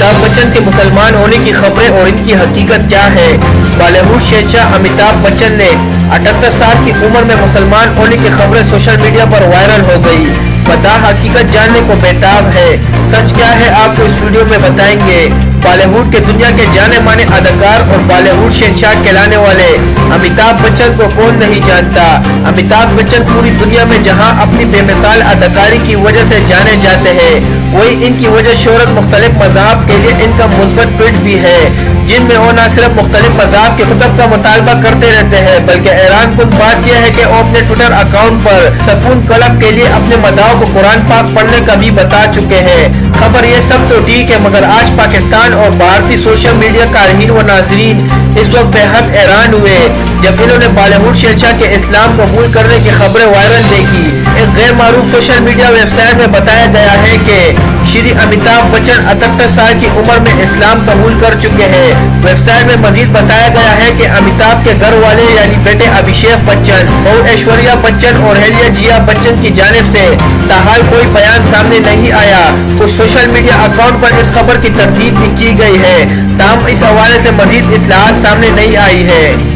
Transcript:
अमिताभ बच्चन के मुसलमान होने की खबरें और इनकी हकीकत क्या है। बॉलीवुड शहंशाह अमिताभ बच्चन ने 78 साल की उम्र में मुसलमान होने की खबरें सोशल मीडिया पर वायरल हो गई। बता हकीकत जानने को बेताब है। सच क्या है आपको इस वीडियो में बताएंगे। बॉलीवुड के दुनिया के जाने माने अदाकार और बॉलीवुड शहंशाह कहलाने वाले अमिताभ बच्चन को कौन नहीं जानता। अमिताभ बच्चन पूरी दुनिया में जहां अपनी बेमिसाल अदाकारी की वजह से जाने जाते हैं, वही इनकी वजह शोहरत मुख्तलिफ मज़ाहब के लिए इनका मुस्बत ट्वीट भी है, जिनमें वो न सिर्फ मुख्तलिफ मज़ाहब के कुतुब का मुतालबा करते रहते हैं, बल्कि हैरान कुन बात यह है कि वो अपने ट्विटर अकाउंट पर सकून क्लब के लिए अपने मदाओं को कुरान पाक पढ़ने का भी बता चुके हैं। खबर ये सब तो ठीक है, मगर आज पाकिस्तान और भारतीय सोशल मीडिया कारहीन व नाजरीन इस वक्त बेहद हैरान हुए जब इन्होंने बॉलीवुड शहंशाह के इस्लाम कबूल करने की खबरें वायरल देखी। एक गैर मारूफ सोशल मीडिया वेबसाइट में बताया गया है कि श्री अमिताभ बच्चन 78 साल की उम्र में इस्लाम कबूल कर चुके हैं। वेबसाइट में मजीद बताया गया है कि अमिताभ के घर वाले यानी बेटे अभिषेक बच्चन और ऐश्वर्या बच्चन और हेलिया जिया बच्चन की जानिब से ताहाल कोई बयान सामने नहीं आया। कुछ सोशल मीडिया अकाउंट पर इस खबर की तरदीद भी की गई है, ताहम इस हवाले से मजीद इत्तलात सामने नहीं आई है।